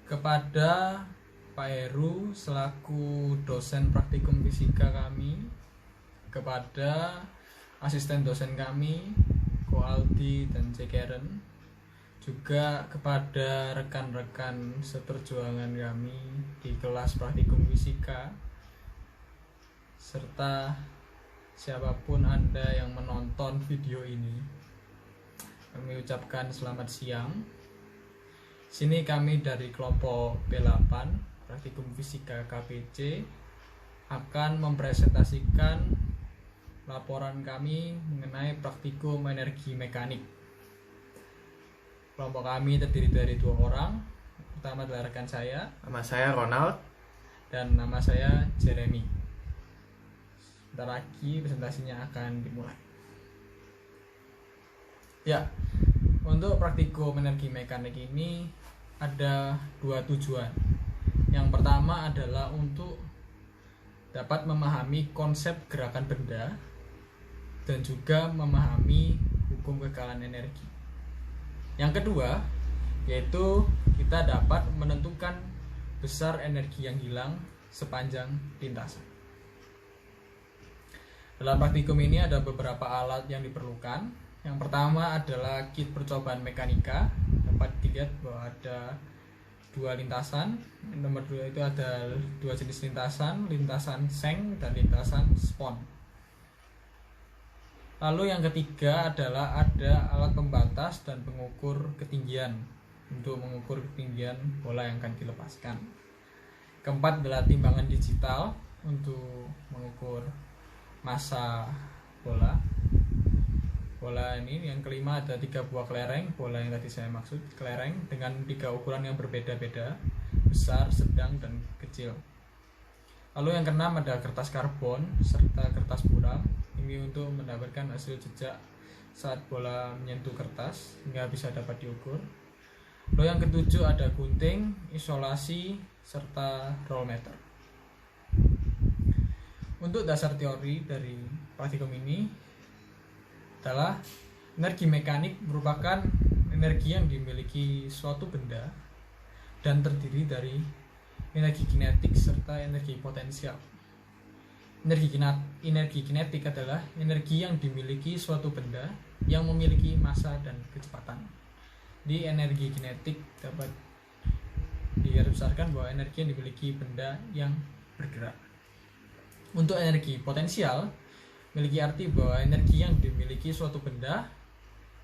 kepada Pak Heru selaku dosen praktikum fisika kami, kepada asisten dosen kami Ko Aldi dan C. Karen, juga kepada rekan-rekan seperjuangan kami di kelas praktikum fisika, serta siapapun Anda yang menonton video ini, kami ucapkan selamat siang. Sini kami dari kelompok B8 Praktikum Fisika KPC akan mempresentasikan laporan kami mengenai praktikum energi mekanik. Kelompok kami terdiri dari 2 orang. Pertama adalah rekan saya. Nama saya Ronald. Dan nama saya Jeremy. Sebentar lagi presentasinya akan dimulai. Ya, untuk praktikum energi mekanik ini ada 2 tujuan. Yang pertama adalah untuk dapat memahami konsep gerakan benda dan juga memahami hukum kekalahan energi. Yang kedua, yaitu kita dapat menentukan besar energi yang hilang sepanjang lintasan. Dalam praktikum ini ada beberapa alat yang diperlukan. Yang pertama adalah kit percobaan mekanika. Dapat dilihat bahwa ada 2 lintasan. Nomor 2 itu ada 2 jenis lintasan seng dan lintasan spon. Lalu yang ketiga adalah ada alat pembatas dan pengukur ketinggian untuk mengukur ketinggian bola yang akan dilepaskan. Keempat adalah timbangan digital untuk mengukur massa bola ini. Yang kelima ada 3 buah kelereng bola yang tadi saya maksud, kelereng dengan 3 ukuran yang berbeda-beda, besar, sedang, dan kecil. Lalu yang keenam ada kertas karbon serta kertas buram, ini untuk mendapatkan hasil jejak saat bola menyentuh kertas hingga bisa dapat diukur. Lalu yang ketujuh ada gunting, isolasi, serta rollmeter. Untuk dasar teori dari praktikum ini adalah energi mekanik merupakan energi yang dimiliki suatu benda dan terdiri dari energi kinetik serta energi potensial. Energi kinetik adalah energi yang dimiliki suatu benda yang memiliki massa dan kecepatan. Di energi kinetik dapat digarisbesarkan bahwa energi yang dimiliki benda yang bergerak. Untuk energi potensial memiliki arti bahwa energi yang dimiliki suatu benda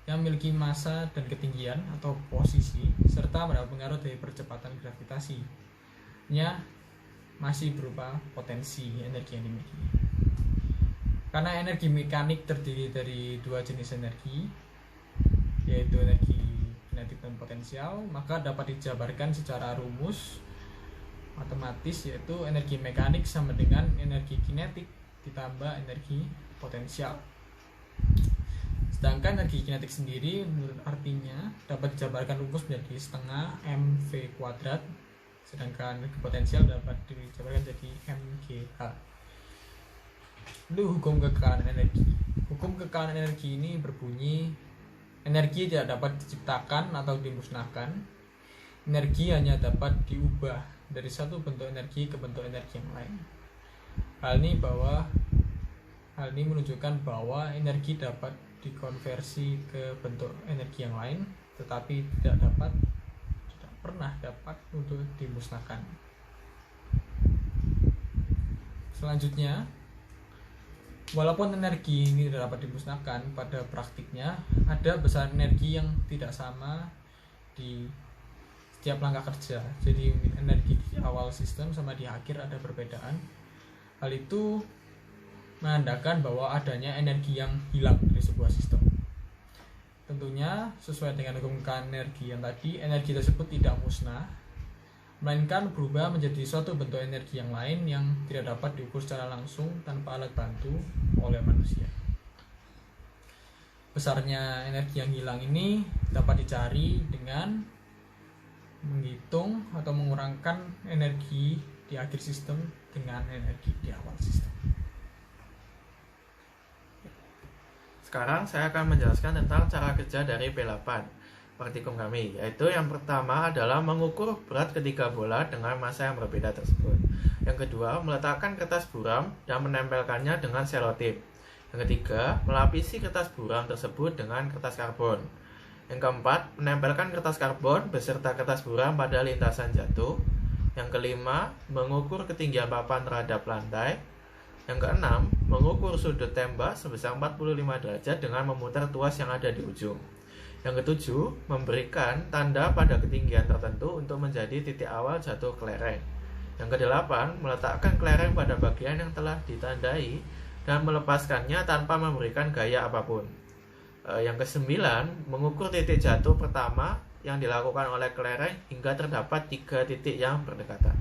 yang memiliki massa dan ketinggian atau posisi serta mendapat pengaruh dari percepatan gravitasinya masih berupa potensi energi yang dimiliki. Karena energi mekanik terdiri dari 2 jenis energi, yaitu energi kinetik dan potensial, maka dapat dijabarkan secara rumus matematis, yaitu energi mekanik sama dengan energi kinetik ditambah energi potensial. Sedangkan energi kinetik sendiri menurut artinya dapat dijabarkan rumus menjadi setengah mv kuadrat, sedangkan energi potensial dapat dijabarkan jadi mgh. Itu hukum kekalahan energi. Hukum kekalahan energi ini berbunyi energi tidak dapat diciptakan atau dimusnahkan. Energi hanya dapat diubah dari satu bentuk energi ke bentuk energi yang lain. Hal ini menunjukkan bahwa energi dapat dikonversi ke bentuk energi yang lain, tetapi tidak pernah dapat untuk dimusnahkan. Selanjutnya, walaupun energi ini tidak dapat dimusnahkan, pada praktiknya ada besar energi yang tidak sama di setiap langkah kerja. Jadi energi di awal sistem sama di akhir ada perbedaan. Hal itu menandakan bahwa adanya energi yang hilang dari sebuah sistem. Tentunya sesuai dengan hukum energi yang tadi, energi tersebut tidak musnah, melainkan berubah menjadi suatu bentuk energi yang lain yang tidak dapat diukur secara langsung tanpa alat bantu oleh manusia. Besarnya energi yang hilang ini dapat dicari dengan menghitung atau mengurangkan energi di akhir sistem dengan energi di awal sistem. Sekarang saya akan menjelaskan tentang cara kerja dari B8. praktikum kami, yaitu yang pertama adalah mengukur berat ketiga bola dengan massa yang berbeda tersebut. Yang kedua, meletakkan kertas buram dan menempelkannya dengan selotip. Yang ketiga, melapisi kertas buram tersebut dengan kertas karbon. Yang keempat, menempelkan kertas karbon beserta kertas buram pada lintasan jatuh. Yang kelima, mengukur ketinggian papan terhadap lantai. Yang keenam, mengukur sudut tembak sebesar 45 derajat dengan memutar tuas yang ada di ujung. Yang ketujuh, memberikan tanda pada ketinggian tertentu untuk menjadi titik awal jatuh kelereng. Yang kedelapan, meletakkan kelereng pada bagian yang telah ditandai dan melepaskannya tanpa memberikan gaya apapun. Yang kesembilan, mengukur titik jatuh pertama yang dilakukan oleh kelereng hingga terdapat 3 titik yang berdekatan.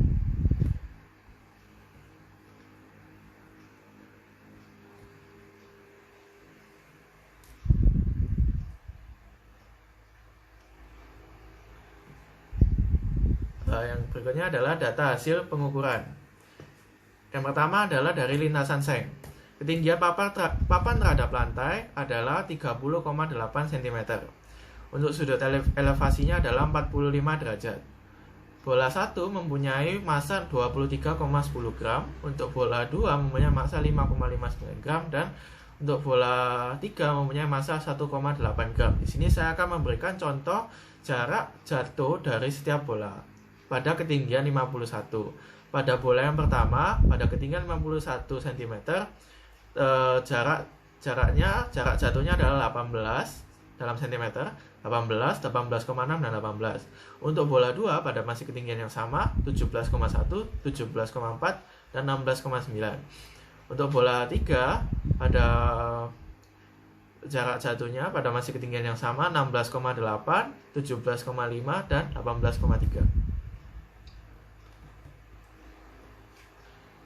Yang berikutnya adalah data hasil pengukuran. Yang pertama adalah dari lintasan seng. Ketinggian papan terhadap lantai adalah 30,8 cm. Untuk sudut elevasinya adalah 45 derajat. Bola 1 mempunyai massa 23,10 gram, untuk bola 2 mempunyai massa 5,59 gram, dan untuk bola 3 mempunyai massa 1,8 gram. Di sini saya akan memberikan contoh jarak jatuh dari setiap bola pada ketinggian 51. Pada bola yang pertama, pada ketinggian 51 cm, jarak jatuhnya adalah 18 dalam cm, 18, 18,6 dan 18. Untuk bola 2 pada masih ketinggian yang sama, 17,1, 17,4 dan 16,9. Untuk bola 3 pada jarak jatuhnya pada masih ketinggian yang sama, 16,8, 17,5 dan 18,3.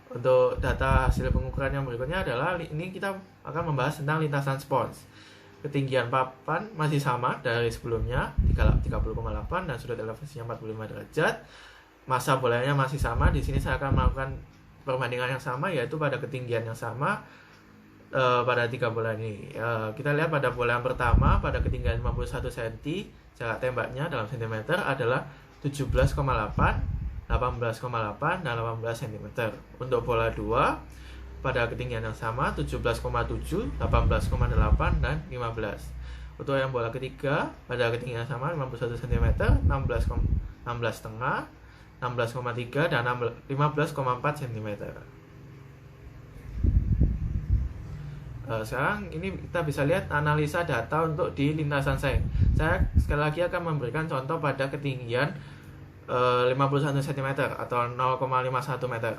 Untuk data hasil pengukuran yang berikutnya adalah ini kita akan membahas tentang lintasan spons. Ketinggian papan masih sama dari sebelumnya 30,8 dan sudut elevasinya 45 derajat. Massa bolanya masih sama. Di sini saya akan melakukan perbandingan yang sama, yaitu pada ketinggian yang sama pada 3 bola ini. Kita lihat pada bola yang pertama pada ketinggian 51 cm, jarak tembaknya dalam cm adalah 17,8, 18,8 dan 18 cm. Untuk bola 2 pada ketinggian yang sama 17,7, 18,8 dan 15. Untuk yang bola ketiga pada ketinggian yang sama 51 cm, 16,5, 16,3 dan 15,4 cm. Sekarang ini kita bisa lihat analisa data untuk di lintasan seng. Saya sekali lagi akan memberikan contoh pada ketinggian 51 cm atau 0,51 meter.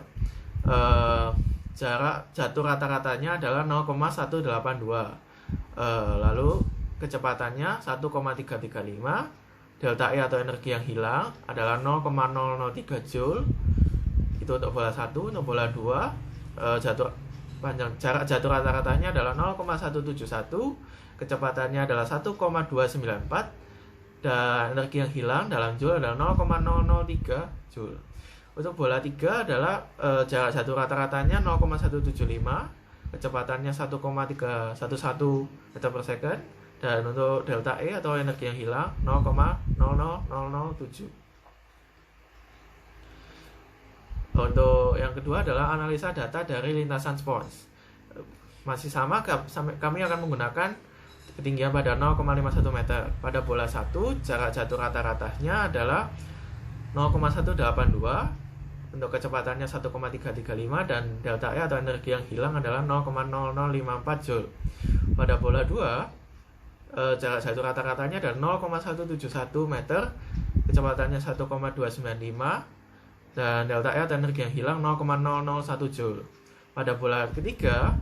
Jarak jatuh rata-ratanya adalah 0,182. Lalu kecepatannya 1,335. Delta E atau energi yang hilang adalah 0,003 Joule. Itu untuk bola 1. Untuk bola 2 jarak jatuh rata-ratanya adalah 0,171. Kecepatannya adalah 1,294. Dan energi yang hilang dalam Joule adalah 0,003 Joule. Untuk bola 3 adalah jarak jatuh rata-ratanya 0,175, kecepatannya 1,311 meter per second, dan untuk delta E atau energi yang hilang 0,00007. Untuk yang kedua adalah analisa data dari lintasan spons. Masih sama, kami akan menggunakan ketinggian pada 0,51 meter. Pada bola 1, jarak jatuh rata-ratanya adalah 0,182. Untuk kecepatannya 1,335 dan delta E atau energi yang hilang adalah 0,0054 Joule. Pada bola 2, jarak jatuh rata-ratanya adalah 0,171 meter, kecepatannya 1,295 dan delta E atau energi yang hilang 0,001 Joule. Pada bola ketiga,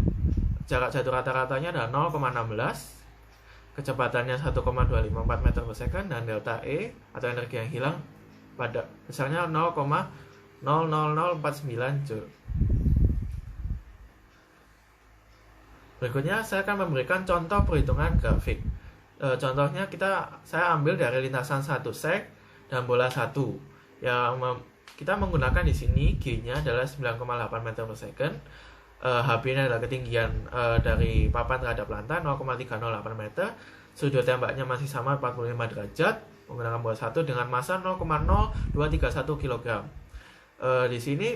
jarak jatuh rata-ratanya adalah 0,16, kecepatannya 1,254 meter per second dan delta E atau energi yang hilang pada misalnya 0,00049 Joule. Berikutnya saya akan memberikan contoh perhitungan grafik. Contohnya saya ambil dari lintasan 1 sek dan bola 1. Kita menggunakan di sini G-nya adalah 9,8 meter per second. HB-nya adalah ketinggian dari papan terhadap lantai 0,308 meter. sudut tembaknya masih sama 45 derajat menggunakan bola 1 dengan massa 0,0231 kg. Di sini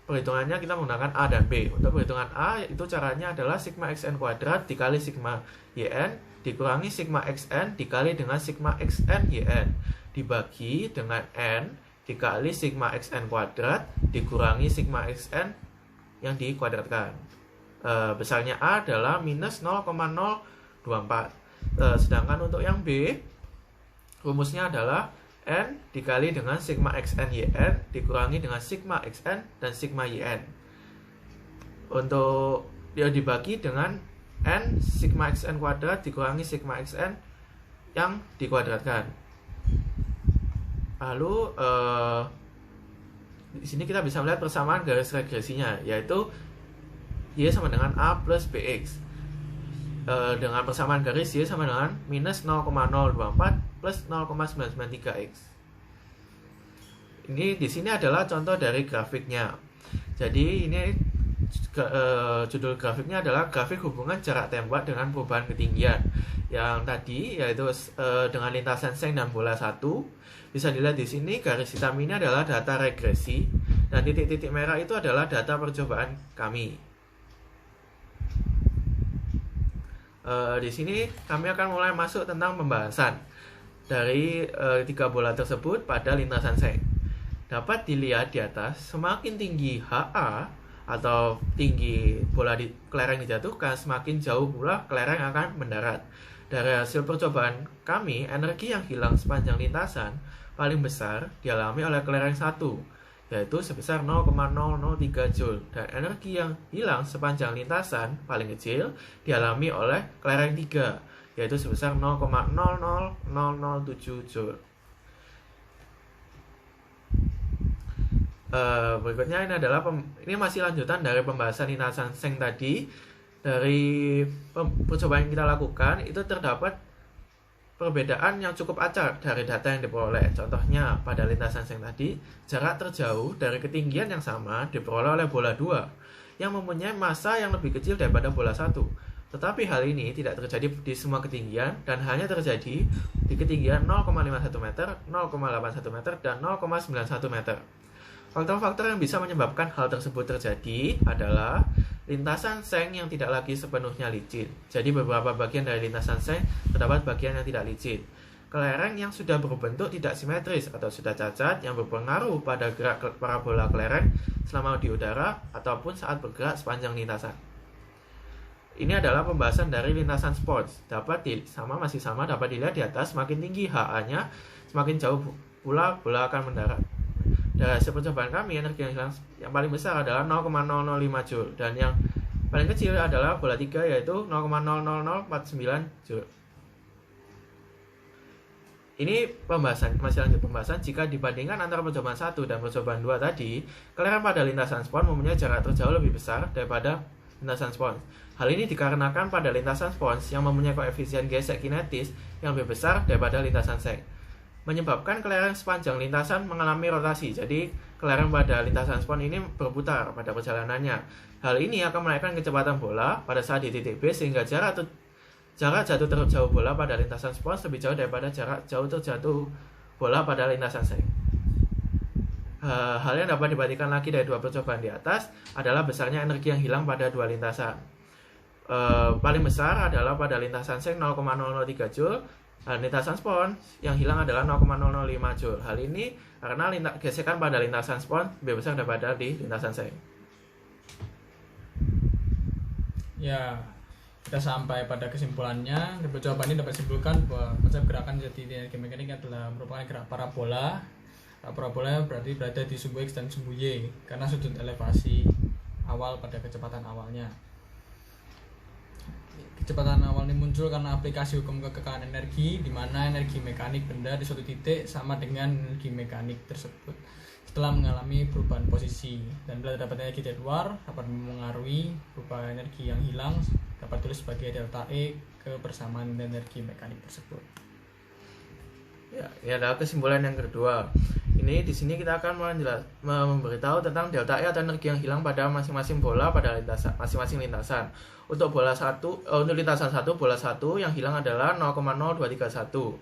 perhitungannya kita menggunakan A dan B. Untuk perhitungan A itu caranya adalah sigma xn kuadrat dikali sigma yn dikurangi sigma xn dikali dengan sigma xn yn dibagi dengan n dikali sigma xn kuadrat dikurangi sigma xn yang dikuadratkan. Besarnya A adalah minus 0,024. Sedangkan untuk yang B, rumusnya adalah n dikali dengan sigma xn yn dikurangi dengan sigma xn dan sigma yn. Untuk dia dibagi dengan n sigma xn kuadrat dikurangi sigma xn yang dikuadratkan. Lalu di sini kita bisa melihat persamaan garis regresinya, yaitu y sama dengan a plus bx. Dengan persamaan garis y sama dengan minus 0,024 plus 0,993x. Ini di sini adalah contoh dari grafiknya. Jadi ini judul grafiknya adalah grafik hubungan jarak tembak dengan perubahan ketinggian. Yang tadi yaitu dengan lintasan seng dan bola 1. Bisa dilihat di sini garis hitam ini adalah data regresi dan titik-titik merah itu adalah data percobaan kami. Di sini kami akan mulai masuk tentang pembahasan dari 3 bola tersebut pada lintasan seng. Dapat dilihat di atas, semakin tinggi HA atau tinggi bola di kelereng dijatuhkan, semakin jauh pula kelereng akan mendarat. Dari hasil percobaan kami, energi yang hilang sepanjang lintasan paling besar dialami oleh kelereng 1, yaitu sebesar 0,003 Joule, dan energi yang hilang sepanjang lintasan paling kecil dialami oleh kelereng 3, yaitu sebesar 0,00007 Joule. Berikutnya ini masih lanjutan dari pembahasan lintasan seng tadi. Dari percobaan yang kita lakukan itu terdapat perbedaan yang cukup acak dari data yang diperoleh. Contohnya pada lintasan seng tadi, jarak terjauh dari ketinggian yang sama diperoleh oleh bola 2 yang mempunyai massa yang lebih kecil daripada bola 1. Tetapi hal ini tidak terjadi di semua ketinggian dan hanya terjadi di ketinggian 0,51 meter, 0,81 meter, dan 0,91 meter. Faktor-faktor yang bisa menyebabkan hal tersebut terjadi adalah lintasan seng yang tidak lagi sepenuhnya licin. Jadi beberapa bagian dari lintasan seng terdapat bagian yang tidak licin. Kelereng yang sudah berbentuk tidak simetris atau sudah cacat yang berpengaruh pada gerak parabola kelereng selama di udara ataupun saat bergerak sepanjang lintasan. Ini adalah pembahasan dari lintasan sports. Masih sama dapat dilihat di atas, semakin tinggi HA-nya, semakin jauh pula bola akan mendarat. Dari hasil percobaan kami, energi yang paling besar adalah 0,005 Joule dan yang paling kecil adalah bola 3 yaitu 0,00049 Joule. Ini masih lanjut pembahasan. Jika dibandingkan antara percobaan 1 dan percobaan 2 tadi, kelereng pada lintasan spons mempunyai jarak terjauh lebih besar daripada lintasan spons. Hal ini dikarenakan pada lintasan spons yang mempunyai koefisien gesek kinetis yang lebih besar daripada lintasan seng, menyebabkan kelereng sepanjang lintasan mengalami rotasi. Jadi kelereng pada lintasan spons ini berputar pada perjalanannya. Hal ini akan menaikkan kecepatan bola pada saat di titik B sehingga jarak jatuh terjauh bola pada lintasan spons lebih jauh daripada jarak jauh terjatuh bola pada lintasan seng. Hal yang dapat dibandingkan lagi dari 2 percobaan di atas adalah besarnya energi yang hilang pada 2 lintasan. Paling besar adalah pada lintasan seng 0,003 Joule. Lintasan spons yang hilang adalah 0,005 Joule. Hal ini karena gesekan pada lintasan spons lebih besar daripada di lintasan seng. Ya, kita sampai pada kesimpulannya. Dari percobaan ini dapat disimpulkan bahwa konsep gerakan jati energi mekanik adalah merupakan gerak parabola. Parabola berarti berada di sumbu X dan sumbu Y karena sudut elevasi awal pada kecepatan awalnya. Kecepatan awal ini muncul karena aplikasi hukum kekekalan energi, di mana energi mekanik benda di suatu titik sama dengan energi mekanik tersebut setelah mengalami perubahan posisi. Dan bila terdapat energi dari luar dapat mempengaruhi berupa energi yang hilang, dapat tulis sebagai delta E kebersamaan energi mekanik tersebut. Ya, ini adalah kesimpulan yang kedua. Ini di sini kita akan memberitahu tentang delta E atau energi yang hilang pada masing-masing bola pada masing-masing lintasan. Untuk untuk lintasan 1, bola 1 yang hilang adalah 0,0231.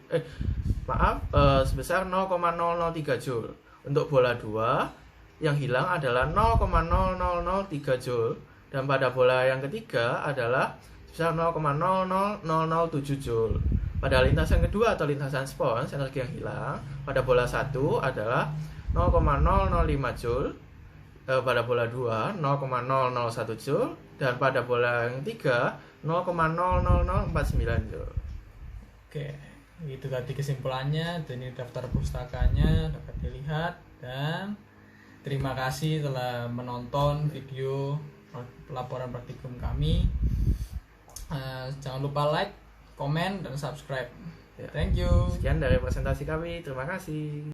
Sebesar 0,003 Joule. Untuk bola 2 yang hilang adalah 0,0003 Joule, dan pada bola yang ketiga adalah sebesar 0,00007 Joule. Pada lintasan kedua atau lintasan spons, energi yang hilang pada bola 1 adalah 0,005 Joule, pada bola 2 0,001 Joule, dan pada bola yang ketiga 0,00049 Joule. Oke, itu tadi kesimpulannya. Dan ini daftar pustakanya dapat dilihat. Dan terima kasih telah menonton video laporan praktikum kami. Jangan lupa like, komen, dan subscribe. Ya. Thank you. Sekian dari presentasi kami. Terima kasih.